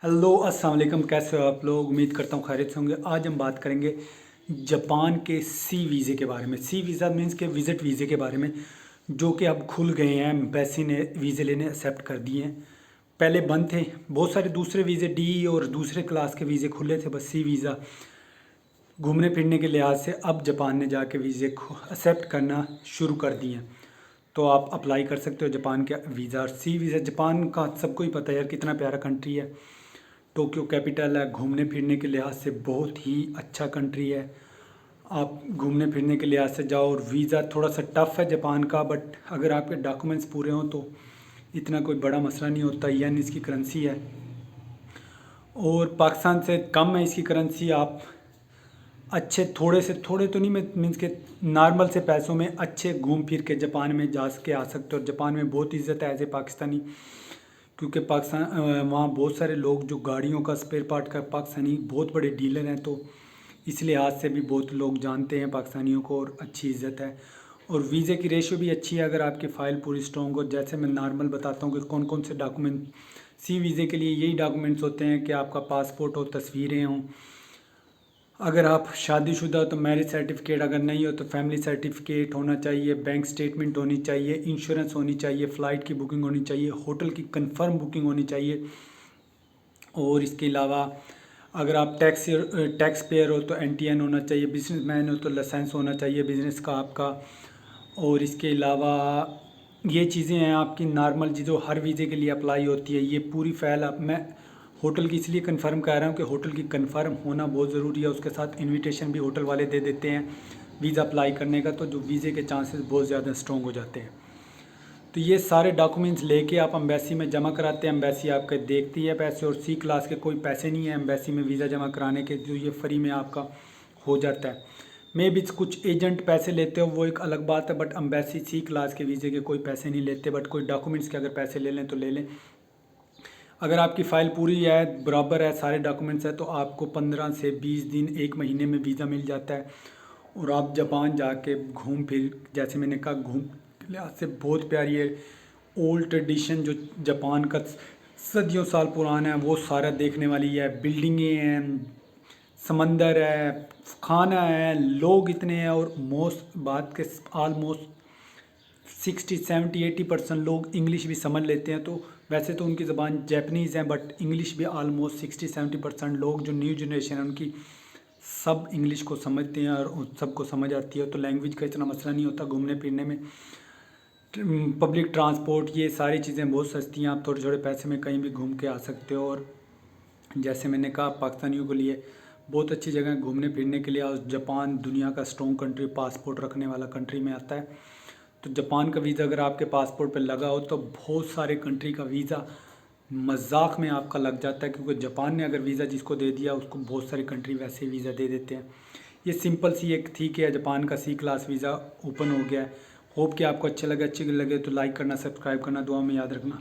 Hello अस्सलाम वालेकुम, कैसे हो आप लोग। उम्मीद करता हूँ खैरियत से होंगे। आज हम बात करेंगे जापान के सी वीज़े के बारे में। सी वीज़ा मीन्स के विज़िट वीज़े के बारे में, जो कि अब खुल गए हैं। एम्बेसी ने वीज़े लेने एक्सेप्ट कर दिए हैं। पहले बंद थे, बहुत सारे दूसरे वीज़े डी और दूसरे क्लास के वीज़े खुले थे, बस सी वीज़ा घूमने फिरने के लिहाज से अब जापान ने जाके वीज़े एक्सेप्ट करना शुरू कर दिए हैं। तो आप अप्लाई कर सकते हो जापान के वीज़ा। और सी वीज़ा जापान का सबको ही पता है यार, कितना प्यारा कंट्री है। टोक्यो कैपिटल है, घूमने फिरने के लिहाज से बहुत ही अच्छा कंट्री है। आप घूमने फिरने के लिहाज से जाओ। और वीज़ा थोड़ा सा टफ़ है जापान का, बट अगर आपके डॉक्यूमेंट्स पूरे हों तो इतना कोई बड़ा मसला नहीं होता। येन इसकी करेंसी है और पाकिस्तान से कम है इसकी करेंसी। आप अच्छे थोड़े से थोड़े तो नहीं, मीन्स के नॉर्मल से पैसों में अच्छे घूम फिर के जापान में जा के आ सकते हो। और जापान में बहुत इज़्ज़त है एज ए पाकिस्तानी, क्योंकि पाकिस्तान वहाँ बहुत सारे लोग जो गाड़ियों का स्पेयर पार्ट का पाकिस्तानी बहुत बड़े डीलर हैं, तो इस लिहाज से भी बहुत लोग जानते हैं पाकिस्तानियों को और अच्छी इज़्ज़त है। और वीज़े की रेशो भी अच्छी है अगर आपकी फ़ाइल पूरी स्ट्रॉन्ग हो। जैसे मैं नॉर्मल बताता हूँ कि कौन कौन से डॉक्यूमेंट सी वीज़े के लिए यही डॉक्यूमेंट्स होते हैं कि आपका पासपोर्ट हो, तस्वीरें हों, अगर आप शादीशुदा हो तो मैरिज सर्टिफिकेट, अगर नहीं हो तो फैमिली सर्टिफिकेट होना चाहिए, बैंक स्टेटमेंट होनी चाहिए, इंश्योरेंस होनी चाहिए, फ़्लाइट की बुकिंग होनी चाहिए, होटल की कंफर्म बुकिंग होनी चाहिए। और इसके अलावा अगर आप टैक्स पेयर हो तो एनटीएन होना चाहिए, बिजनेसमैन हो तो लाइसेंस होना चाहिए बिज़नेस का आपका। और इसके अलावा ये चीज़ें हैं आपकी नॉर्मल जो हर वीज़े के लिए अप्लाई होती है। ये पूरी फाइल आप मैं होटल की इसलिए कंफर्म कर रहा हूँ कि होटल की कंफर्म होना बहुत ज़रूरी है। उसके साथ इनविटेशन भी होटल वाले दे देते हैं वीज़ा अप्लाई करने का, तो जो वीज़े के चांसेस बहुत ज़्यादा स्ट्रॉन्ग हो जाते हैं। तो ये सारे डॉक्यूमेंट्स लेके आप एम्बेसी में जमा कराते हैं। एम्बेसी आपके देखती है पैसे, और सी क्लास के कोई पैसे नहीं है एम्बेसी में वीज़ा जमा कराने के, जो ये फ्री में आपका हो जाता है। मे भी कुछ एजेंट पैसे लेते हो, वो एक अलग बात है, बट एम्बेसी सी क्लास के वीज़े के कोई पैसे नहीं लेते। बट कोई डॉक्यूमेंट्स के अगर पैसे ले लें तो ले लें। अगर आपकी फ़ाइल पूरी है, बराबर है, सारे डॉक्यूमेंट्स हैं, तो आपको 15 से 20 दिन, एक महीने में वीज़ा मिल जाता है। और आप जापान जाके घूम फिर, जैसे मैंने कहा, घूम के लिहाज से बहुत प्यारी है। ओल्ड ट्रेडिशन जो जापान का सदियों साल पुराना है, वो सारा देखने वाली है। बिल्डिंगें हैं, समंदर है, खाना है, लोग इतने हैं। और मोस्ट बात के ऑलमोस्ट 60 70 80% लोग इंग्लिश भी समझ लेते हैं। तो वैसे तो उनकी ज़बान जैपनीज़ है, बट इंग्लिश भी ऑलमोस्ट 60 70% लोग जो न्यू जनरेशन है उनकी सब इंग्लिश को समझते हैं और उन सबको समझ आती है। तो लैंग्वेज का इतना मसला नहीं होता घूमने फिरने में। पब्लिक ट्रांसपोर्ट, ये सारी चीज़ें बहुत सस्ती हैं। आप थोड़े थोड़े पैसे में कहीं भी घूम के आ सकते हो। और जैसे मैंने कहा, पाकिस्तानियों के लिए बहुत अच्छी जगह है घूमने फिरने के लिए। और जापान दुनिया का स्ट्रॉन्ग कंट्री, पासपोर्ट रखने वाला कंट्री में आता है। तो जापान का वीज़ा अगर आपके पासपोर्ट पे लगा हो तो बहुत सारे कंट्री का वीज़ा मजाक में आपका लग जाता है, क्योंकि जापान ने अगर वीज़ा जिसको दे दिया उसको बहुत सारी कंट्री वैसे वीज़ा दे देते हैं। ये सिंपल सी एक थी कि जापान का सी क्लास वीज़ा ओपन हो गया है। होप कि आपको अच्छा लगे तो लाइक करना, सब्सक्राइब करना, दुआ में याद रखना।